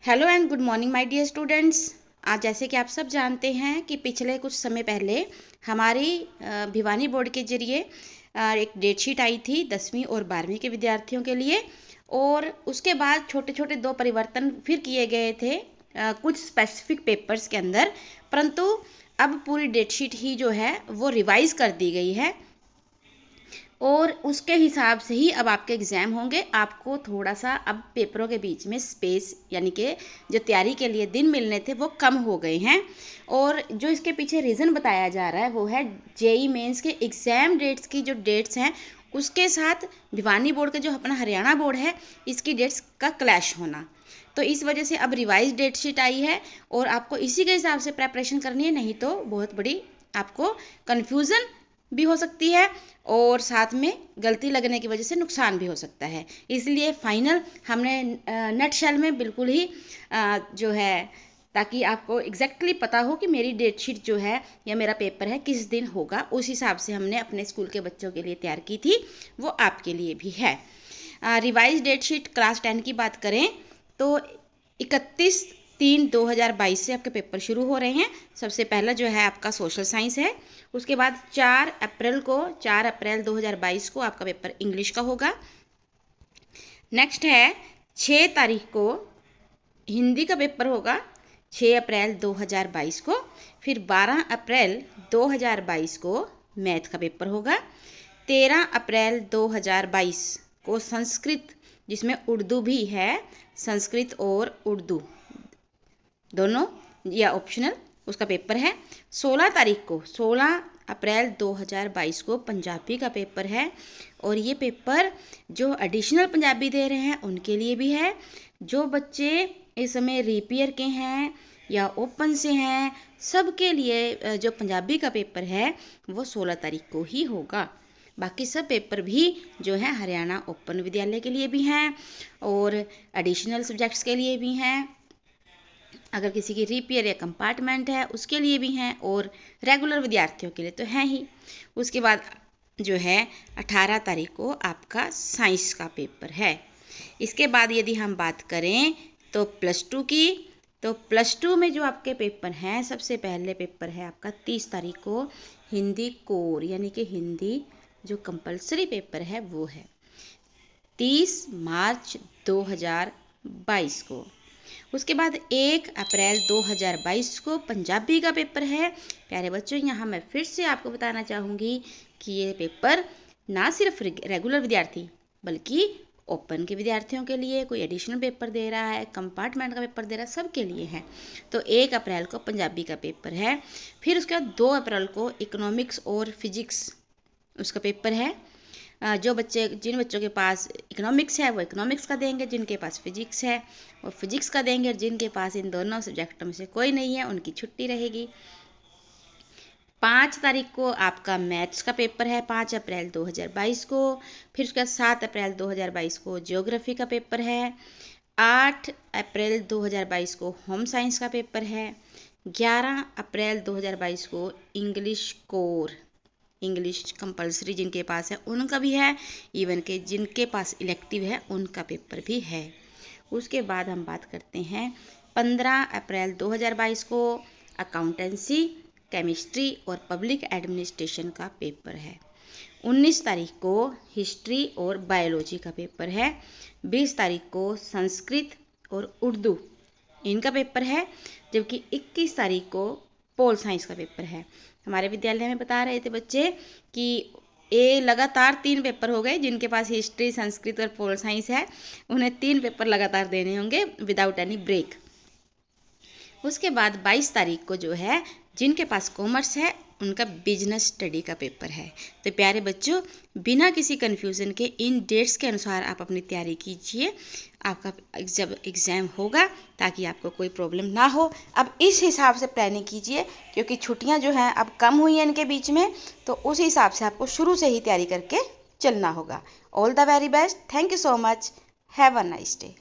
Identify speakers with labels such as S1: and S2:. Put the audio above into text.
S1: Hello and good morning my dear students. आज जैसे कि आप सब जानते हैं कि पिछले कुछ समय पहले हमारी भिवानी बोर्ड के जरिए एक डेटशीट आई थी 10वीं और 12वीं के विद्यार्थियों के लिए, और उसके बाद छोटे छोटे 2 परिवर्तन फिर किए गए थे कुछ स्पेसिफिक पेपर्स के अंदर। परंतु अब पूरी डेटशीट ही जो है वो रिवाइज कर दी गई है और उसके हिसाब से ही अब आपके एग्ज़ाम होंगे। आपको थोड़ा सा अब पेपरों के बीच में स्पेस, यानी कि जो तैयारी के लिए दिन मिलने थे वो कम हो गए हैं। और जो इसके पीछे रीज़न बताया जा रहा है वो है जेई मेंस के एग्ज़ाम डेट्स की जो डेट्स हैं उसके साथ भिवानी बोर्ड का जो अपना हरियाणा बोर्ड है इसकी डेट्स का क्लैश होना। तो इस वजह से अब रिवाइज डेट शीट आई है और आपको इसी के हिसाब से प्रेपरेशन करनी है, नहीं तो बहुत बड़ी आपको कन्फ्यूज़न भी हो सकती है और साथ में गलती लगने की वजह से नुकसान भी हो सकता है। इसलिए फाइनल हमने नट शेल में बिल्कुल ही जो है, ताकि आपको एग्जैक्टली पता हो कि मेरी डेट शीट जो है या मेरा पेपर है किस दिन होगा, उस हिसाब से हमने अपने स्कूल के बच्चों के लिए तैयार की थी, वो आपके लिए भी है। रिवाइज डेट शीट क्लास 10 की बात करें तो 31/3/2022 से आपके पेपर शुरू हो रहे हैं। सबसे पहला जो है आपका सोशल साइंस है। उसके बाद 4 अप्रैल 2022 को आपका पेपर इंग्लिश का होगा। नेक्स्ट है 6 तारीख को हिंदी का पेपर होगा, 6 अप्रैल 2022 को। फिर 12 अप्रैल 2022 को मैथ का पेपर होगा। 13 अप्रैल 2022 को संस्कृत, जिसमें उर्दू भी है, संस्कृत और उर्दू दोनों या ऑप्शनल, उसका पेपर है। 16 अप्रैल 2022 को पंजाबी का पेपर है। और ये पेपर जो एडिशनल पंजाबी दे रहे हैं उनके लिए भी है। जो बच्चे इस समय रीपियर के हैं या ओपन से हैं, सबके लिए जो पंजाबी का पेपर है वो 16 तारीख को ही होगा। बाकी सब पेपर भी जो है हरियाणा ओपन विद्यालय के लिए भी हैं और एडिशनल सब्जेक्ट्स के लिए भी हैं। अगर किसी की रीपियर या कंपार्टमेंट है उसके लिए भी हैं और रेगुलर विद्यार्थियों के लिए तो हैं ही। उसके बाद जो है 18 तारीख को आपका साइंस का पेपर है। इसके बाद यदि हम बात करें तो +2 की, तो +2 में जो आपके पेपर हैं, सबसे पहले पेपर है आपका 30 तारीख को हिंदी कोर, यानी कि हिंदी जो कंपलसरी पेपर है वो है 30 मार्च 2022 को। उसके बाद 1 अप्रैल 2022 को पंजाबी का पेपर है। प्यारे बच्चों, यहाँ मैं फिर से आपको बताना चाहूँगी कि ये पेपर ना सिर्फ रेगुलर विद्यार्थी बल्कि ओपन के विद्यार्थियों के लिए, कोई एडिशनल पेपर दे रहा है, कंपार्टमेंट का पेपर दे रहा है, सबके लिए है। तो 1 अप्रैल को पंजाबी का पेपर है। फिर उसके बाद 2 अप्रैल को इकोनॉमिक्स और फिजिक्स उसका पेपर है। जिन बच्चों के पास इकोनॉमिक्स है वो इकोनॉमिक्स का देंगे, जिनके पास फिजिक्स है वो फिजिक्स का देंगे, और जिनके पास इन दोनों सब्जेक्टों में से कोई नहीं है उनकी छुट्टी रहेगी। 5 तारीख को आपका मैथ्स का पेपर है, 5 अप्रैल 2022 को। फिर उसके बाद 7 अप्रैल 2022 को ज्योग्राफी का पेपर है। 8 अप्रैल 2022 को होम साइंस का पेपर है। 11 अप्रैल 2022 को इंग्लिश कोर, इंग्लिश कंपलसरी जिनके पास है उनका भी है, इवन के जिनके पास इलेक्टिव है उनका पेपर भी है। उसके बाद हम बात करते हैं 15 अप्रैल 2022 को अकाउंटेंसी, केमिस्ट्री और पब्लिक एडमिनिस्ट्रेशन का पेपर है। 19 तारीख को हिस्ट्री और बायोलॉजी का पेपर है। 20 तारीख को संस्कृत और उर्दू इनका पेपर है, जबकि 21 तारीख को पोल साइंस का पेपर है। हमारे विद्यालय में बता रहे थे बच्चे कि ये लगातार 3 पेपर हो गए, जिनके पास हिस्ट्री, संस्कृत और पोल साइंस है उन्हें 3 पेपर लगातार देने होंगे विदाउट एनी ब्रेक। उसके बाद 22 तारीख को जो है जिनके पास कॉमर्स है उनका बिजनेस स्टडी का पेपर है। तो प्यारे बच्चों, बिना किसी कन्फ्यूज़न के इन डेट्स के अनुसार आप अपनी तैयारी कीजिए, आपका जब एग्ज़ाम होगा, ताकि आपको कोई प्रॉब्लम ना हो। अब इस हिसाब से प्लानिंग कीजिए, क्योंकि छुट्टियां जो हैं अब कम हुई हैं इनके बीच में, तो उस हिसाब से आपको शुरू से ही तैयारी करके चलना होगा। All the very best. Thank you so much. Have a nice day.